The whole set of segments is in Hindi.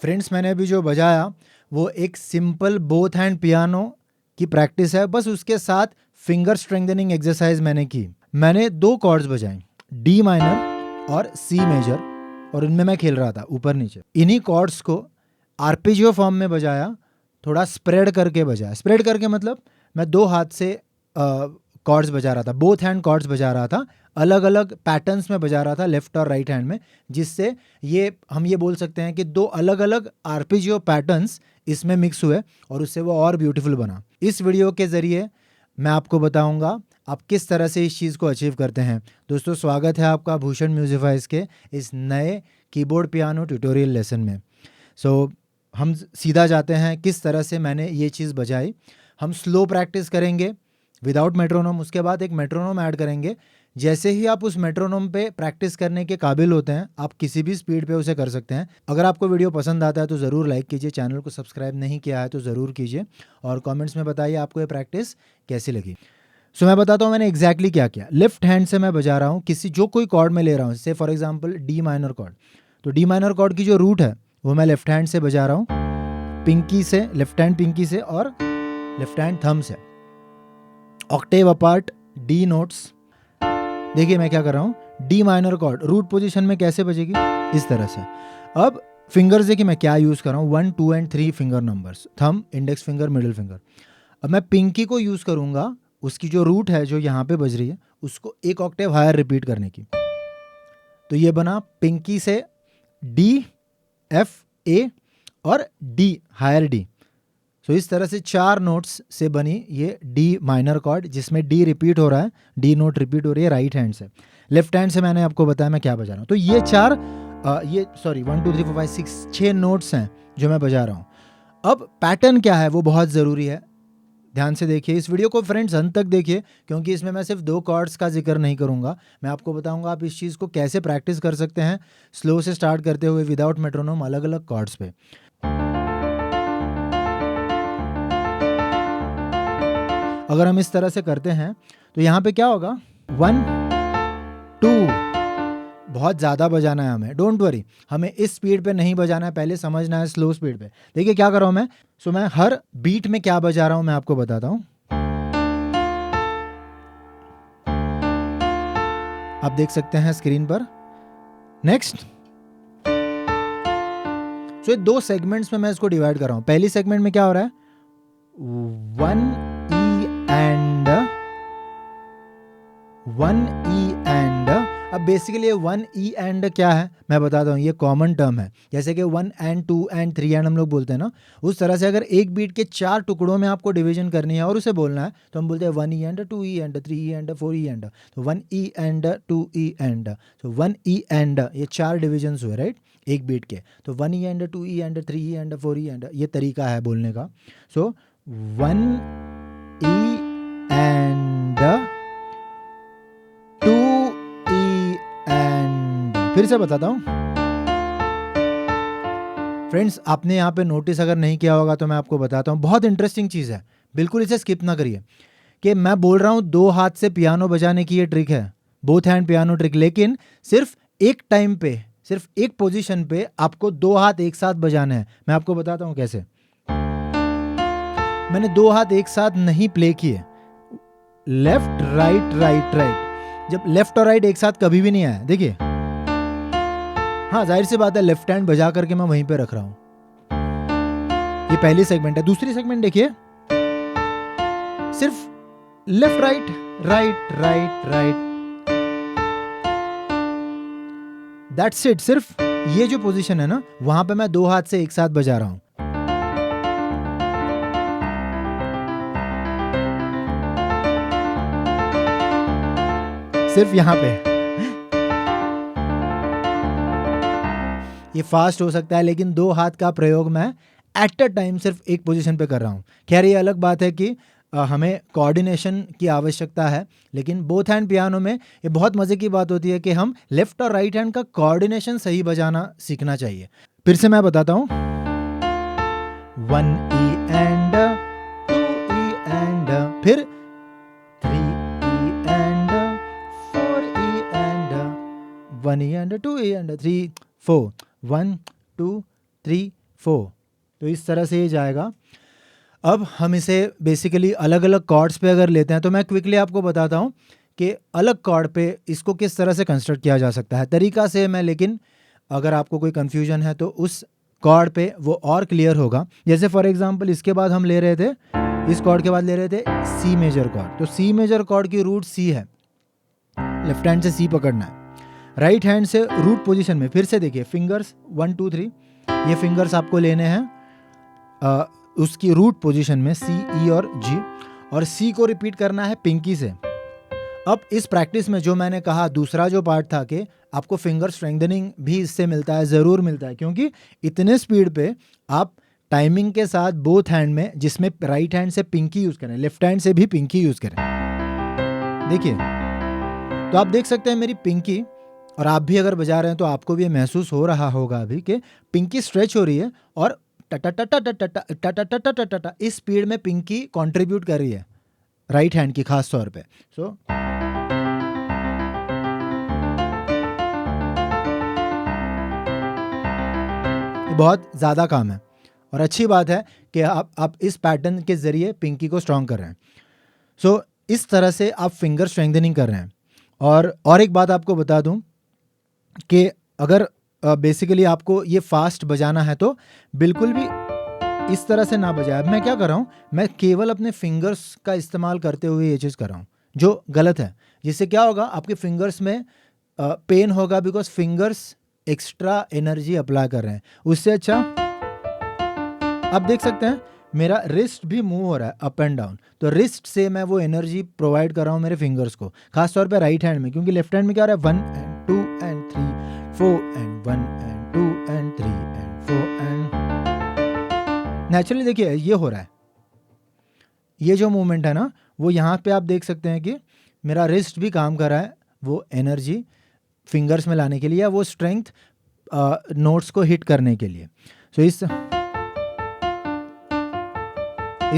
फ्रेंड्स मैंने अभी जो बजाया वो एक सिंपल बोथ हैंड पियानो की प्रैक्टिस है, बस उसके साथ फिंगर स्ट्रेंथनिंग एक्सरसाइज मैंने की। मैंने 2 कॉर्ड्स बजाए, डी माइनर और सी मेजर, और इनमें मैं खेल रहा था ऊपर नीचे। इन्हीं कॉर्ड्स को आर्पेजियो फॉर्म में बजाया, थोड़ा स्प्रेड करके बजाया। स्प्रेड करके मतलब मैं 2 हाथ से कॉर्ड्स बजा रहा था, बोथ हैंड कॉर्ड्स बजा रहा था, अलग अलग पैटर्न्स में बजा रहा था, लेफ्ट और राइट हैंड में, जिससे हम ये बोल सकते हैं कि 2 अलग अलग आर्पेजियो पैटर्न्स इसमें मिक्स हुए और उससे वो और ब्यूटीफुल बना। इस वीडियो के ज़रिए मैं आपको बताऊंगा आप किस तरह से इस चीज़ को अचीव करते हैं। दोस्तों स्वागत है आपका भूषण म्यूजिफाइज के इस नए कीबोर्ड पियानो ट्यूटोरियल लेसन में। हम सीधा जाते हैं किस तरह से मैंने ये चीज़ बजाई। हम स्लो प्रैक्टिस करेंगे विदाउट मेट्रोनोम, उसके बाद एक मेट्रोनोम ऐड करेंगे। जैसे ही आप उस मेट्रोनोम पे प्रैक्टिस करने के काबिल होते हैं, आप किसी भी स्पीड पे उसे कर सकते हैं। अगर आपको वीडियो पसंद आता है तो ज़रूर लाइक कीजिए, चैनल को सब्सक्राइब नहीं किया है तो ज़रूर कीजिए, और कमेंट्स में बताइए आपको ये प्रैक्टिस कैसी लगी। मैं बताता हूँ मैंने एग्जैक्टली क्या किया। लेफ्ट हैंड से मैं बजा रहा हूँ, जो कोई कॉर्ड में ले रहा हूँ, जैसे for example D minor cord, तो डी माइनर कॉर्ड की जो रूट है वो मैं लेफ्ट हैंड से बजा रहा हूँ, पिंकी से, लेफ्ट हैंड पिंकी से और लेफ्ट हैंड थंब से, ऑक्टेव अपार्ट डी नोट्स। देखिए मैं क्या कर रहा हूँ, D minor chord root position में कैसे बजेगी, इस तरह से। अब फिंगर्स देखिए मैं क्या यूज़ कर रहा हूँ, 1, 2 and 3 finger numbers, thumb, index finger, middle finger. अब मैं पिंकी को यूज़ करूँगा, उसकी जो रूट है जो यहाँ पे बज रही है उसको एक ऑक्टेव हायर रिपीट करने की। तो ये बना पिंकी से डी, एफ, ए और डी, हायर डी। इस तरह से 4 नोट्स से बनी ये डी माइनर कॉर्ड, जिसमें डी रिपीट हो रहा है, डी नोट रिपीट हो रही है राइट हैंड से। लेफ्ट हैंड से मैंने आपको बताया मैं क्या बजा रहा हूँ। तो ये 1 2 3 4 5 6 नोट्स हैं जो मैं बजा रहा हूँ। अब पैटर्न क्या है वो बहुत ज़रूरी है, ध्यान से देखिए इस वीडियो को फ्रेंड्स, अंत तक देखिए, क्योंकि इसमें मैं सिर्फ 2 कॉर्ड्स का जिक्र नहीं करूँगा। मैं आपको बताऊँगा आप इस चीज़ को कैसे प्रैक्टिस कर सकते हैं, स्लो से स्टार्ट करते हुए विदाउट मेट्रोनोम, अलग अलग कॉर्ड्स पे। अगर हम इस तरह से करते हैं तो यहाँ पे क्या होगा, 1 2, बहुत ज़्यादा बजाना है हमें, डोंट वरी, हमें इस स्पीड पे नहीं बजाना है, पहले समझना है स्लो स्पीड पे। देखिए क्या कर रहा हूँ मैं, मैं हर बीट में क्या बजा रहा हूँ मैं आपको बताता हूँ। आप देख सकते हैं स्क्रीन पर। नेक्स्ट, ये 2 सेगमेंट्स में मैं इसको डिवाइड कर रहा हूँ। पहली सेगमेंट में क्या हो रहा है, 1 E एंड, अब बेसिकली 1 E एंड क्या है मैं बताता हूँ, ये कॉमन टर्म है। जैसे कि 1 एंड 2 एंड 3 एंड हम लोग बोलते हैं ना, उस तरह से अगर एक बीट के 4 टुकड़ों में आपको डिवीजन करनी है और उसे बोलना है तो हम बोलते हैं 1 E and, 2 E and, 3 E and, 4 E and. तो 1 E एंड, 2 E एंड, तो 1 E एंड, ये 4 डिविजन्स हुए राइट एक बीट के। तो 1 E and, 2 E and, 3 E and, 4 E and, ये तरीका है बोलने का। 1 E एंड, 2 E एंड, फिर से बताता हूं फ्रेंड्स, आपने यहाँ पे नोटिस अगर नहीं किया होगा तो मैं आपको बताता हूँ, बहुत इंटरेस्टिंग चीज़ है, बिल्कुल इसे स्किप ना करिए। कि मैं बोल रहा हूँ 2 हाथ से पियानो बजाने की ये ट्रिक है, बोथ हैंड पियानो ट्रिक, लेकिन सिर्फ एक टाइम पे, सिर्फ एक पोजीशन पे आपको 2 हाथ एक साथ बजाने हैं। मैं आपको बताता हूँ कैसे। मैंने 2 हाथ एक साथ नहीं प्ले किए, लेफ्ट राइट राइट राइट, जब लेफ्ट और राइट एक साथ कभी भी नहीं आया। देखिए हाँ जाहिर सी बात है, लेफ्ट हैंड बजा करके मैं वहीं पे रख रहा हूं। ये पहली सेगमेंट है। दूसरी सेगमेंट देखिए, सिर्फ left right right right right, that's it. सिर्फ ये जो पोजीशन है ना, वहां पे मैं 2 हाथ से एक साथ बजा रहा हूं। सिर्फ यहां पे। ये फास्ट हो सकता है, लेकिन 2 हाथ का प्रयोग मैं एट अ टाइम सिर्फ एक पोजीशन पे कर रहा हूं। खैर ये अलग बात है कि हमें कोऑर्डिनेशन की आवश्यकता है, लेकिन बोथ हैंड पियानो में ये बहुत मजे की बात होती है कि हम लेफ्ट और राइट हैंड का कोऑर्डिनेशन सही बजाना सीखना चाहिए। फिर से मैं बताता हूं, 1 E एंड, 2 E एंड, फिर 3 E and, 4 E and, 1 E and, 2 E and, 3 4, 1 2 3 4। तो इस तरह से ये जाएगा। अब हम इसे बेसिकली अलग अलग कॉर्ड्स पे अगर लेते हैं तो मैं क्विकली आपको बताता हूँ कि अलग कॉर्ड पे इसको किस तरह से कंस्ट्रक्ट किया जा सकता है तरीका से मैं, लेकिन अगर आपको कोई कन्फ्यूजन है तो उस कॉर्ड पे वो और क्लियर होगा। जैसे फॉर एग्जांपल इसके बाद हम ले रहे थे, इस कॉर्ड के बाद ले रहे थे सी मेजर कॉर्ड। तो सी मेजर कॉर्ड की रूट सी है, लेफ्ट हैंड से सी पकड़ना है, राइट हैंड से रूट पोजीशन में फिर से देखिए फिंगर्स 1 2 3 ये फिंगर्स आपको लेने हैं उसकी रूट पोजीशन में सी, ई और जी, और सी को रिपीट करना है पिंकी से। अब इस प्रैक्टिस में जो मैंने कहा दूसरा जो पार्ट था कि आपको फिंगर स्ट्रेंथनिंग भी इससे मिलता है, ज़रूर मिलता है, क्योंकि इतने स्पीड पे आप टाइमिंग के साथ बोथ हैंड में, जिसमें राइट हैंड से पिंकी यूज़ करें, लेफ्ट हैंड से भी पिंकी यूज़ करें। देखिए तो आप देख सकते हैं मेरी पिंकी, और आप भी अगर बजा रहे हैं तो आपको भी ये महसूस हो रहा होगा अभी कि पिंकी स्ट्रेच हो रही है और टटा इस स्पीड में पिंकी कंट्रीब्यूट कर रही है राइट हैंड की खास तौर पे। सो ये बहुत ज़्यादा काम है और अच्छी बात है कि आप इस पैटर्न के ज़रिए पिंकी को स्ट्रॉन्ग कर रहे हैं। सो इस तरह से आप फिंगर स्ट्रेंथनिंग कर रहे हैं। और एक बात आपको बता दूं कि अगर बेसिकली आपको ये फास्ट बजाना है तो बिल्कुल भी इस तरह से ना बजाए। अब मैं क्या कर रहा हूँ, मैं केवल अपने फिंगर्स का इस्तेमाल करते हुए ये चीज़ कर रहा हूँ, जो गलत है। जिससे क्या होगा, आपके फिंगर्स में पेन होगा, because fingers extra energy apply कर रहे हैं। उससे अच्छा आप देख सकते हैं मेरा रिस्ट भी मूव हो रहा है अप एंड डाउन, तो रिस्ट से मैं वो एनर्जी प्रोवाइड कर रहा हूँ मेरे फिंगर्स को, खास तौर पे राइट हैंड में, क्योंकि लेफ्ट हैंड में क्या हो रहा है 1 and 2 and 3 4 and 1 and 2 and 3 and 4 and naturally देखिए ये हो रहा है। ये जो मूवमेंट है ना, वो यहाँ पे आप देख सकते हैं कि मेरा रिस्ट भी काम कर रहा है वो एनर्जी फिंगर्स में लाने के लिए, या वो स्ट्रेंथ नोट्स को हिट करने के लिए। सो इस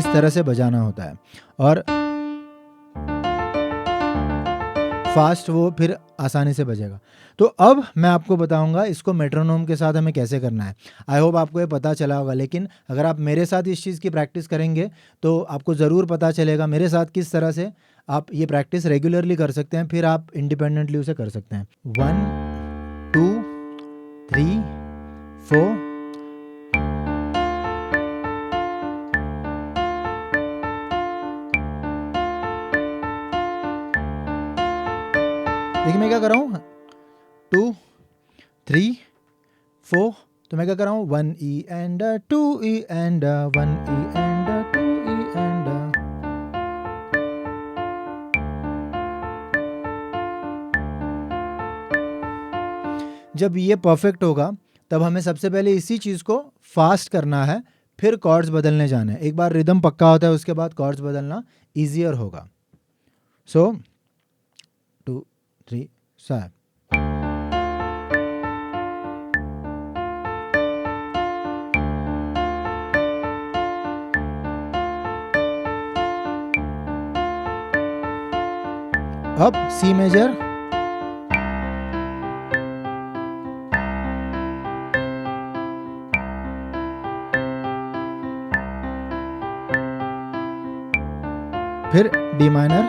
तरह से बजाना होता है, और फास्ट वो फिर आसानी से बजेगा। तो अब मैं आपको बताऊंगा इसको मेट्रोनोम के साथ हमें कैसे करना है। आई होप आपको ये पता चला होगा, लेकिन अगर आप मेरे साथ इस चीज़ की प्रैक्टिस करेंगे तो आपको ज़रूर पता चलेगा मेरे साथ किस तरह से आप ये प्रैक्टिस रेगुलरली कर सकते हैं, फिर आप इंडिपेंडेंटली उसे कर सकते हैं। 1 2 3 4 देखिए मैं क्या कर रहा हूँ 2 3 4, तो मैं क्या कर रहा हूँ 1 E and 2 E and 1 E and 2 E and जब ये परफेक्ट होगा तब हमें सबसे पहले इसी चीज़ को फास्ट करना है, फिर कॉर्ड्स बदलने जाने हैं। एक बार रिदम पक्का होता है उसके बाद कॉर्ड्स बदलना ईजियर होगा। सो 2 3 4 अब सी मेजर, फिर डी माइनर,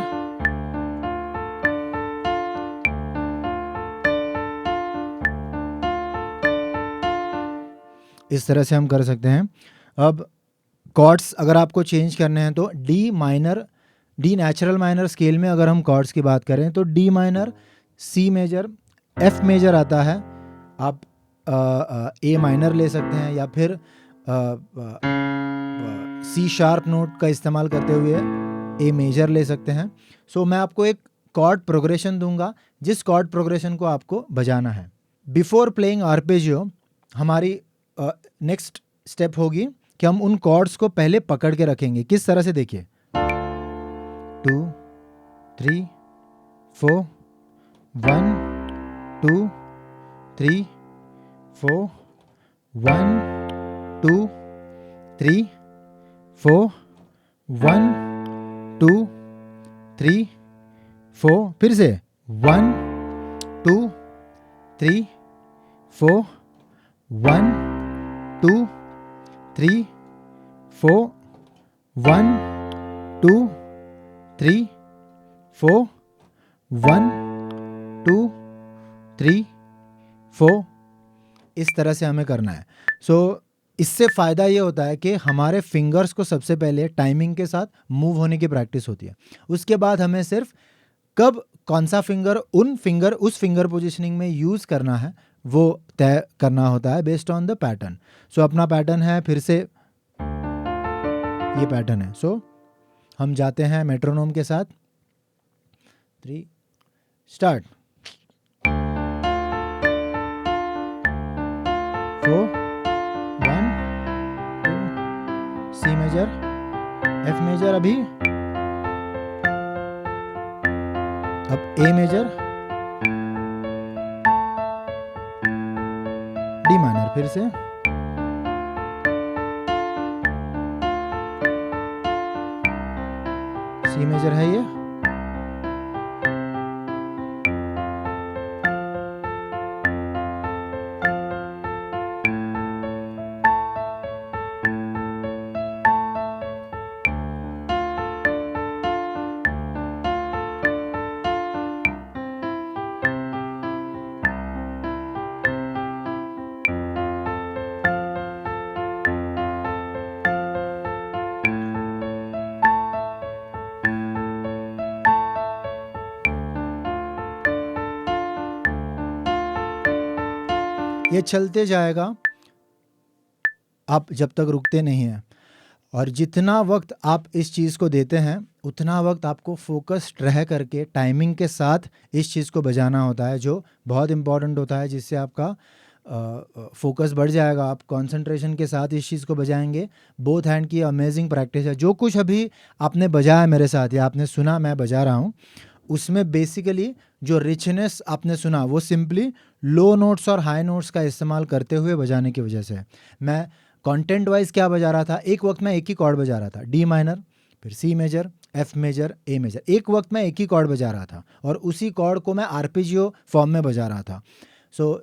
इस तरह से हम कर सकते हैं। अब कॉर्ड्स अगर आपको चेंज करने हैं तो D minor, D natural minor scale में अगर हम कॉर्ड्स की बात करें तो D minor, C major, F major आता है, आप ए माइनर ले सकते हैं, या फिर सी शार्प नोट का इस्तेमाल करते हुए ए मेजर ले सकते हैं। सो मैं आपको एक कॉर्ड प्रोग्रेशन दूंगा, जिस कॉर्ड प्रोग्रेशन को आपको बजाना है। बिफोर प्लेइंग आर्पेजियो हमारी नेक्स्ट स्टेप होगी कि हम उन कॉर्ड्स को पहले पकड़ के रखेंगे। किस तरह से, देखिए 2 3 4 1 2 3 4 1 2 3 4 1 2 3 4, फिर से 1 2 3 4 1 2 3 4 1 2 3 4 1 2 3 4 इस तरह से हमें करना है। इससे फ़ायदा ये होता है कि हमारे फिंगर्स को सबसे पहले टाइमिंग के साथ मूव होने की प्रैक्टिस होती है। उसके बाद हमें सिर्फ कब कौन सा फिंगर उस फिंगर पोजीशनिंग में यूज़ करना है वो तय करना होता है बेस्ड ऑन द पैटर्न। अपना पैटर्न है, फिर से ये पैटर्न है। हम जाते हैं मेट्रोनोम के साथ। 3 start. 4 1 2 C major, F major, अभी अब ए मेजर, डी माइनर, फिर से सी मेजर है ये, ये चलते जाएगा आप जब तक रुकते नहीं हैं। और जितना वक्त आप इस चीज़ को देते हैं उतना वक्त आपको फोकस्ड रह करके टाइमिंग के साथ इस चीज़ को बजाना होता है, जो बहुत इम्पॉर्टेंट होता है, जिससे आपका फोकस बढ़ जाएगा। आप कंसंट्रेशन के साथ इस चीज़ को बजाएंगे। बोथ हैंड की अमेजिंग प्रैक्टिस है। जो कुछ अभी आपने बजाया मेरे साथ या आपने सुना मैं बजा रहा हूँ, उसमें बेसिकली जो रिचनेस आपने सुना वो सिंपली लो नोट्स और हाई नोट्स का इस्तेमाल करते हुए बजाने की वजह से है। मैं कंटेंट वाइज क्या बजा रहा था, एक वक्त में एक ही कॉर्ड बजा रहा था, डी माइनर, फिर सी मेजर, एफ मेजर, ए मेजर, एक वक्त में एक ही कॉर्ड बजा रहा था और उसी कॉर्ड को मैं आरपेजियो फॉर्म में बजा रहा था।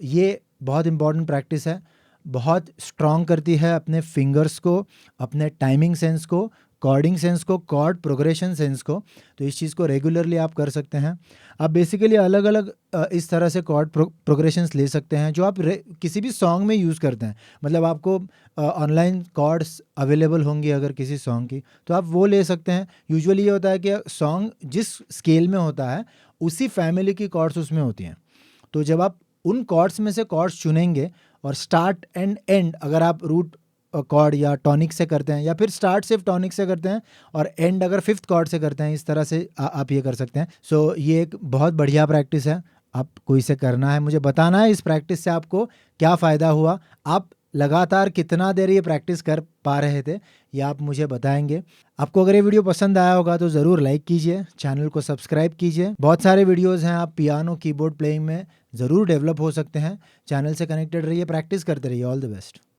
ये बहुत इंपॉर्टेंट प्रैक्टिस है, बहुत स्ट्रॉन्ग करती है अपने फिंगर्स को, अपने टाइमिंग सेंस को, कॉर्डिंग सेंस को, कॉर्ड प्रोग्रेशन सेंस को। तो इस चीज़ को रेगुलरली आप कर सकते हैं। आप बेसिकली अलग अलग इस तरह से कॉर्ड प्रोग्रेशंस ले सकते हैं जो आप किसी भी सॉन्ग में यूज़ करते हैं। मतलब आपको ऑनलाइन कॉर्ड्स अवेलेबल होंगी अगर किसी सॉन्ग की, तो आप वो ले सकते हैं। यूजुअली ये होता है कि सॉन्ग जिस स्केल में होता है उसी फैमिली की कॉर्ड्स उसमें होती हैं। तो जब आप उन कॉर्ड्स में से कॉर्ड्स चुनेंगे और स्टार्ट एंड एंड अगर आप रूट कॉर्ड या टॉनिक से करते हैं, या फिर स्टार्ट सिर्फ टॉनिक से करते हैं और एंड अगर फिफ्थ कॉर्ड से करते हैं, इस तरह से आप ये कर सकते हैं। ये एक बहुत बढ़िया प्रैक्टिस है, आपको इसे करना है। मुझे बताना है इस प्रैक्टिस से आपको क्या फ़ायदा हुआ, आप लगातार कितना देर ये प्रैक्टिस कर पा रहे थे, ये आप मुझे बताएंगे। आपको अगर ये वीडियो पसंद आया होगा तो ज़रूर लाइक कीजिए, चैनल को सब्सक्राइब कीजिए। बहुत सारे वीडियोस हैं, आप पियानो कीबोर्ड प्लेइंग में ज़रूर डेवलप हो सकते हैं। चैनल से कनेक्टेड रहिए, प्रैक्टिस करते रहिए। All the best.